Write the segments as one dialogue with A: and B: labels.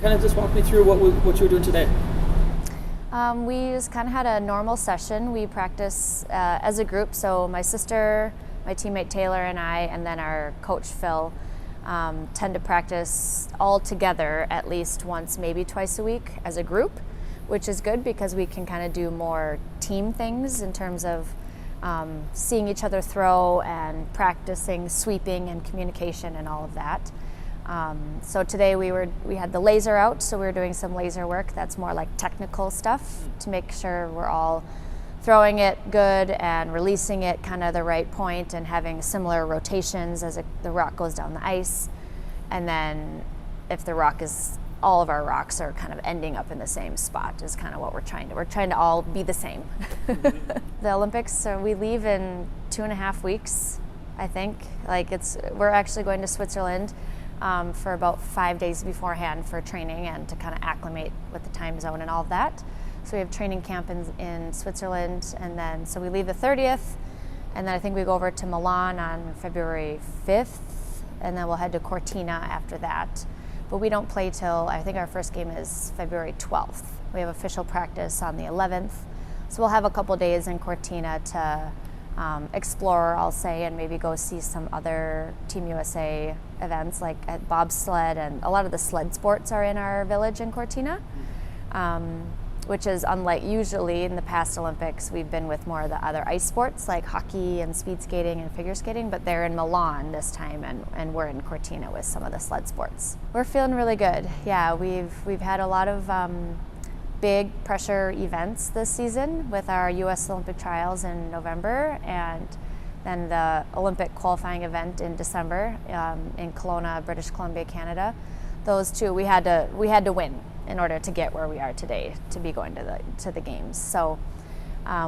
A: kind of just walk me through what you were doing today.
B: We just kind of had a normal session. We practice as a group, so my sister, my teammate Taylor, and I, and then our coach Phil tend to practice all together at least once, maybe twice a week as a group, which is good because we can kind of do more team things in terms of seeing each other throw and practicing sweeping and communication and all of that. So today we had the laser out, so we were doing some laser work. That's more like technical stuff to make sure we're all throwing it good and releasing it kind of the right point and having similar rotations as the rock goes down the ice. And then if all of our rocks are kind of ending up in the same spot is kind of what we're trying to all be the same. The Olympics, so we leave in 2.5 weeks, I think. We're actually going to Switzerland for about 5 days beforehand for training and to kind of acclimate with the time zone and all of that. So we have training camp in Switzerland, and then so we leave the 30th, and then I think we go over to Milan on February 5th, and then we'll head to Cortina after that. But we don't play till, I think our first game is February 12th. We have official practice on the 11th. So we'll have a couple days in Cortina to explore, I'll say, and maybe go see some other Team USA events like at bobsled, and a lot of the sled sports are in our village in Cortina, which is unlike usually in the past Olympics. We've been with more of the other ice sports like hockey and speed skating and figure skating, but they're in Milan this time, and we're in Cortina with some of the sled sports. We're feeling really good. Yeah, we've had a lot of big pressure events this season with our U.S. Olympic trials in November, and then the Olympic qualifying event in December in Kelowna, British Columbia, Canada. Those two we had to win in order to get where we are today, to be going to the games. So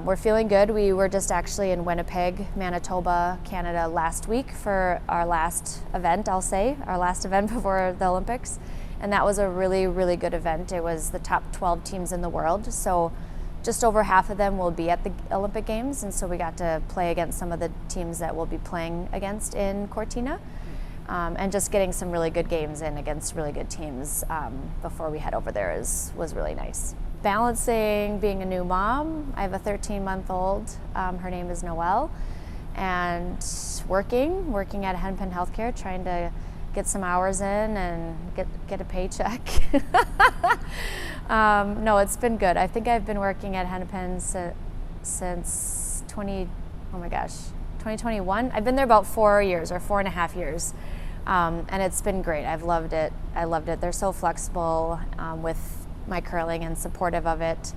B: we're feeling good. We were just actually in Winnipeg, Manitoba, Canada last week for our last event, I'll say, our last event before the Olympics. And that was a really, really good event. It was the top 12 teams in the world. So just over half of them will be at the Olympic Games. And so we got to play against some of the teams that we'll be playing against in Cortina. And just getting some really good games in against really good teams before we head over there was really nice. Balancing being a new mom. I have a 13-month-old. Her name is Noelle. And working at Hennepin Healthcare, trying to get some hours in and get a paycheck. No, it's been good. I think I've been working at Hennepin since 2021. I've been there about 4 years or 4.5 years. And it's been great. I've loved it. They're so flexible with my curling and supportive of it.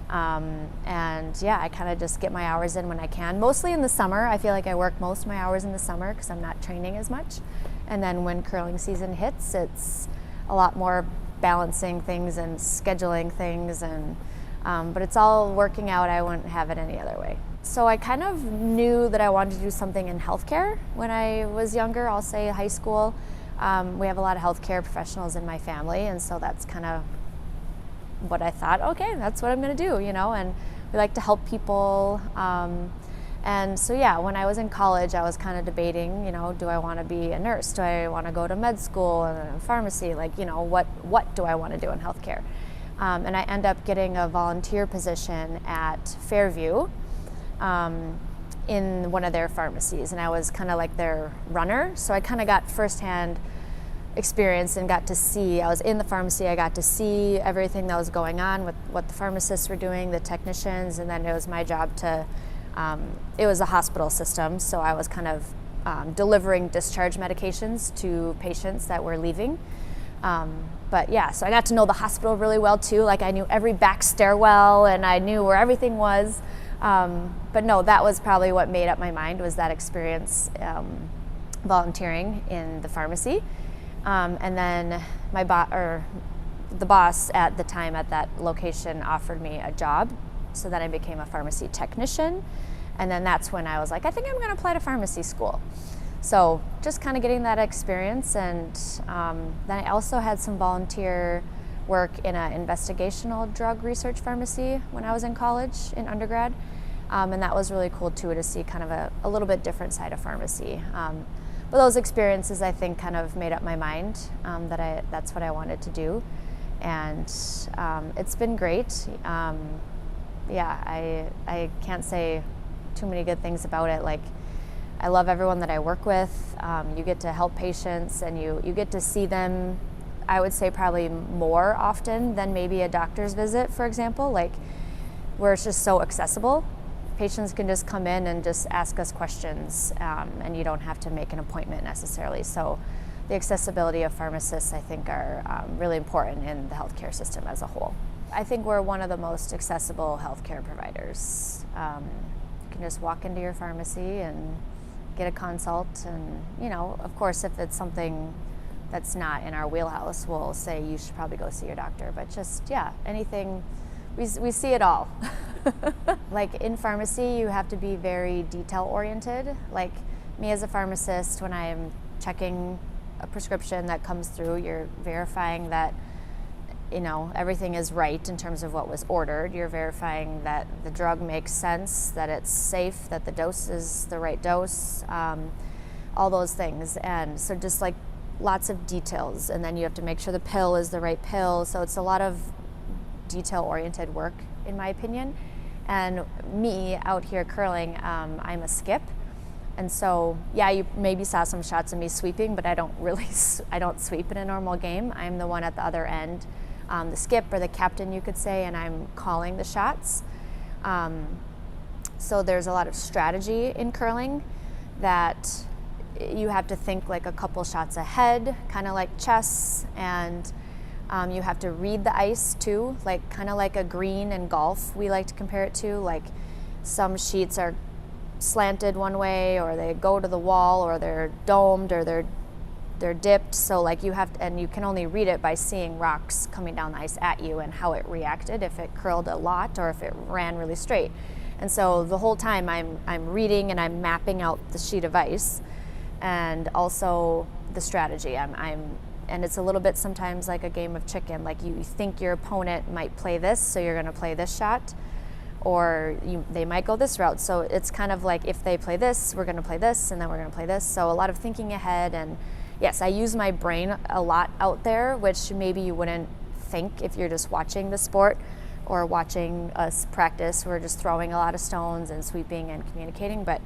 B: And yeah, I kind of just get my hours in when I can. Mostly in the summer. I feel like I work most of my hours in the summer because I'm not training as much. And then when curling season hits, it's a lot more balancing things and scheduling things. And but it's all working out. I wouldn't have it any other way. So I kind of knew that I wanted to do something in healthcare when I was younger, I'll say high school. We have a lot of healthcare professionals in my family, and so that's kind of what I thought, okay, that's what I'm gonna do, and we like to help people. And so yeah, when I was in college, I was kind of debating, do I wanna be a nurse? Do I wanna go to med school and pharmacy? What do I wanna do in healthcare? And I end up getting a volunteer position at Fairview, in one of their pharmacies, and I was kind of like their runner, so I kind of got firsthand experience and got to see, I was in the pharmacy, I got to see everything that was going on with what the pharmacists were doing, the technicians, and then it was my job to, it was a hospital system, so I was kind of delivering discharge medications to patients that were leaving. But yeah, so I got to know the hospital really well too, like I knew every back stairwell and I knew where everything was. But no, that was probably what made up my mind, was that experience volunteering in the pharmacy. And then the boss at the time at that location offered me a job, so then I became a pharmacy technician. And then that's when I was like, I think I'm gonna apply to pharmacy school. So just kind of getting that experience. And then I also had some volunteer work in an investigational drug research pharmacy when I was in college, in undergrad. And that was really cool too, to see kind of a little bit different side of pharmacy. But those experiences, I think, kind of made up my mind that that's what I wanted to do. and it's been great. I can't say too many good things about it. Like, I love everyone that I work with. You get to help patients, and you get to see them, I would say probably more often than maybe a doctor's visit, for example, like where it's just so accessible. Patients can just come in and just ask us questions, and you don't have to make an appointment necessarily. So the accessibility of pharmacists, I think, are really important in the healthcare system as a whole. I think we're one of the most accessible healthcare providers. You can just walk into your pharmacy and get a consult, and of course, if it's something that's not in our wheelhouse, we'll say you should probably go see your doctor. But just anything, we see it all. Like in pharmacy, you have to be very detail oriented. Like me as a pharmacist, when I'm checking a prescription that comes through, you're verifying that everything is right in terms of what was ordered. You're verifying that the drug makes sense, that it's safe, that the dose is the right dose, all those things. And so just like lots of details, and then you have to make sure the pill is the right pill. So it's a lot of detail-oriented work, in my opinion. And me out here curling, I'm a skip. And so, you maybe saw some shots of me sweeping, but I don't sweep in a normal game. I'm the one at the other end, the skip or the captain, you could say, and I'm calling the shots. So there's a lot of strategy in curling that you have to think like a couple shots ahead, kind of like chess, and you have to read the ice too, like kind of like a green in golf, we like to compare it to. Like some sheets are slanted one way, or they go to the wall, or they're domed, or they're dipped. So like you can only read it by seeing rocks coming down the ice at you and how it reacted, if it curled a lot or if it ran really straight. And so the whole time I'm reading and I'm mapping out the sheet of ice, and also the strategy. And it's a little bit sometimes like a game of chicken. Like you think your opponent might play this, so you're going to play this shot, or they might go this route. So it's kind of like, if they play this, we're going to play this, and then we're going to play this. So a lot of thinking ahead. And yes, I use my brain a lot out there, which maybe you wouldn't think if you're just watching the sport or watching us practice. We're just throwing a lot of stones and sweeping and communicating, but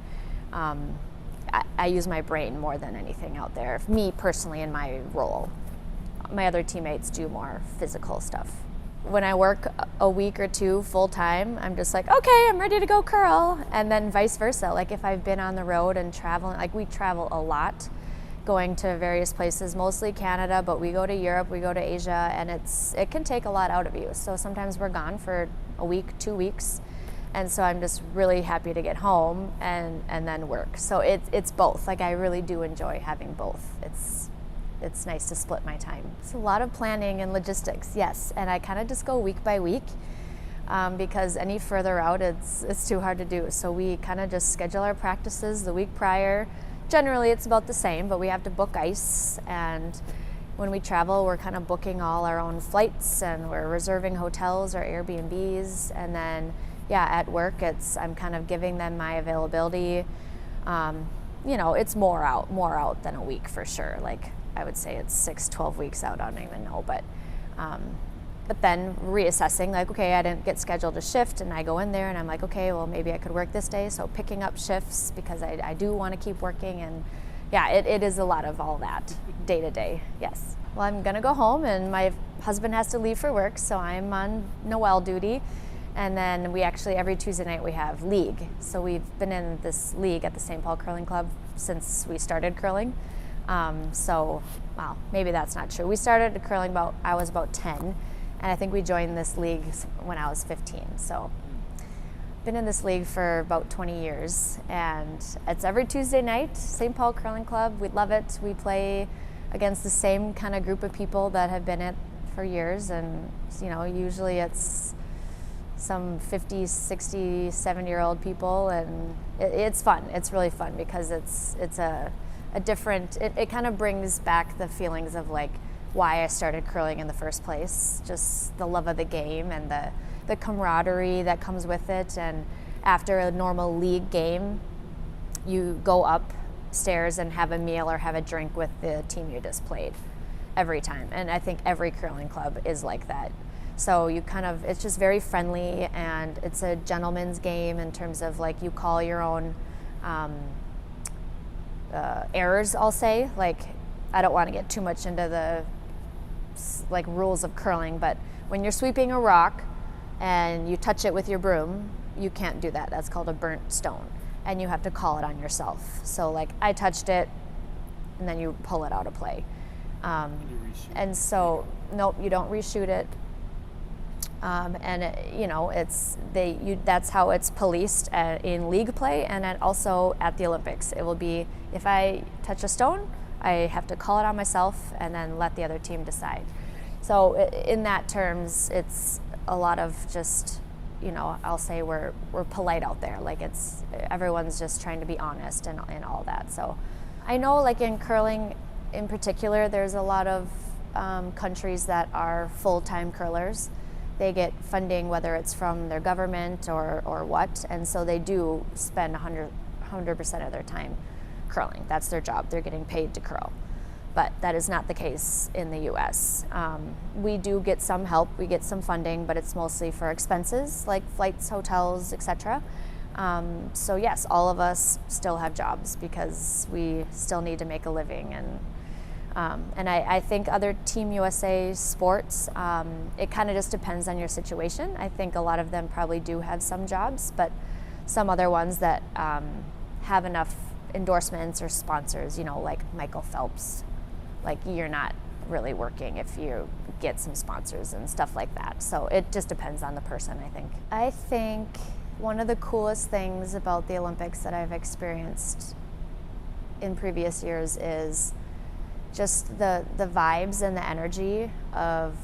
B: I use my brain more than anything out there. Me personally, in my role. My other teammates do more physical stuff. When I work a week or two full time, I'm just like, okay, I'm ready to go curl. And then vice versa. Like if I've been on the road and traveling, like we travel a lot, going to various places, mostly Canada, but we go to Europe, we go to Asia, and it can take a lot out of you. So sometimes we're gone for a week, 2 weeks. And so I'm just really happy to get home and then work. So it's both. Like I really do enjoy having both. It's nice to split my time. It's a lot of planning and logistics, yes. And I kind of just go week by week because any further out, it's too hard to do. So we kind of just schedule our practices the week prior. Generally, it's about the same, but we have to book ice. And when we travel, we're kind of booking all our own flights, and we're reserving hotels or Airbnbs. And then at work, I'm kind of giving them my availability. It's more out than a week for sure. Like I would say it's 6-12 weeks out. I don't even know, but then reassessing, like, okay, I didn't get scheduled a shift, and I go in there and I'm like, okay, well maybe I could work this day. So picking up shifts because I do want to keep working, and it is a lot of all that day to day. Yes. Well, I'm gonna go home, and my husband has to leave for work, so I'm on Noel duty. And then we actually, every Tuesday night, we have league. So we've been in this league at the St. Paul Curling Club since we started curling. Maybe that's not true. We started curling I was about 10, and I think we joined this league when I was 15. So been in this league for about 20 years, and it's every Tuesday night, St. Paul Curling Club. We love it. We play against the same kind of group of people that have been it for years, and usually it's some 50, 60, 7-year-old people, and it's fun. It's really fun because it's a different, it kind of brings back the feelings of like why I started curling in the first place, just the love of the game and the camaraderie that comes with it. And after a normal league game, you go upstairs and have a meal or have a drink with the team you just played. every time. And I think every curling club is like that. So it's just very friendly, and it's a gentleman's game in terms of like you call your own errors, I'll say. Like, I don't want to get too much into the like rules of curling, but when you're sweeping a rock and you touch it with your broom, you can't do that. That's called a burnt stone, and you have to call it on yourself. So like, I touched it, and then you pull it out of play. And so, nope, you don't reshoot it. And that's how it's policed in league play, and then also at the Olympics. It will be, if I touch a stone, I have to call it on myself and then let the other team decide. So in that terms, it's a lot of just, I'll say we're polite out there. Like, everyone's just trying to be honest and all that. So I know, like, in curling in particular, there's a lot of countries that are full-time curlers. They get funding, whether it's from their government or what, and so they do spend 100% of their time curling. That's their job. They're getting paid to curl. But that is not the case in the U.S. We do get some help. We get some funding, but it's mostly for expenses like flights, hotels, etc. So yes, all of us still have jobs because we still need to make a living. And I think other Team USA sports, it kind of just depends on your situation. I think a lot of them probably do have some jobs, but some other ones that have enough endorsements or sponsors, like Michael Phelps, like, you're not really working if you get some sponsors and stuff like that. So it just depends on the person, I think. I think one of the coolest things about the Olympics that I've experienced in previous years is just the vibes and the energy of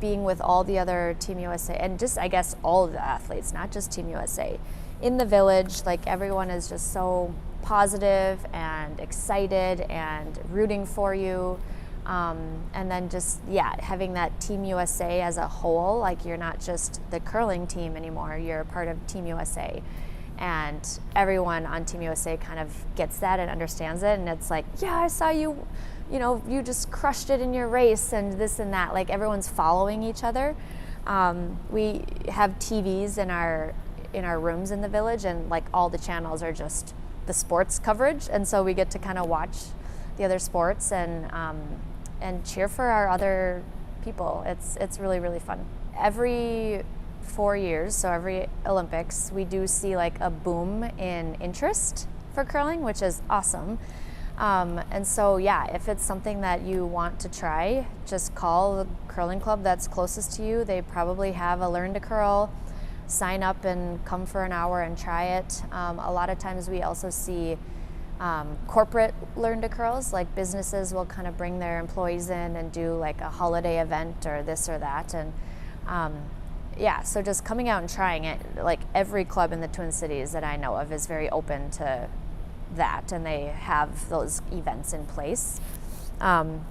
B: being with all the other Team USA, and just, I guess, all of the athletes, not just Team USA. In the village, like, everyone is just so positive and excited and rooting for you. And then just, having that Team USA as a whole, like, you're not just the curling team anymore, you're a part of Team USA. And everyone on Team USA kind of gets that and understands it, and it's like, yeah, I saw you, you just crushed it in your race and this and that. Like, everyone's following each other. We have TVs in our rooms in the village, and like, all the channels are just the sports coverage, and so we get to kind of watch the other sports and cheer for our other people. It's really, really fun. Every 4 years, so every Olympics, we do see like a boom in interest for curling, which is awesome. And so if it's something that you want to try, just call the curling club that's closest to you. They probably have a learn to curl. Sign up and come for an hour and try it. A lot of times we also see corporate learn to curls, like businesses will kind of bring their employees in and do like a holiday event or this or that. And so just coming out and trying it, like, every club in the Twin Cities that I know of is very open to that, and they have those events in place. And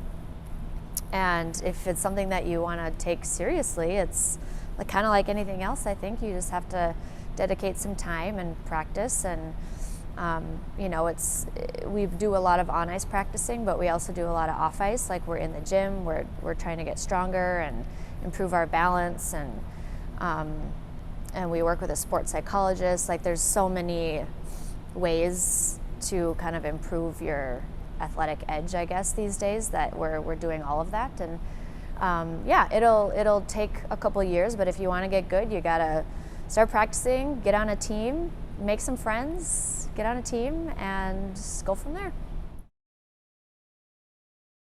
B: if it's something that you want to take seriously, it's like, kind of like anything else. I think you just have to dedicate some time and practice, and we do a lot of on ice practicing, but we also do a lot of off ice. Like, we're in the gym, we're trying to get stronger and improve our balance, and we work with a sports psychologist. Like, there's so many ways to kind of improve your athletic edge, I guess, these days, that we're doing all of that. And it'll take a couple years, but if you want to get good, you gotta start practicing, get on a team, make some friends, get on a team, and go from there.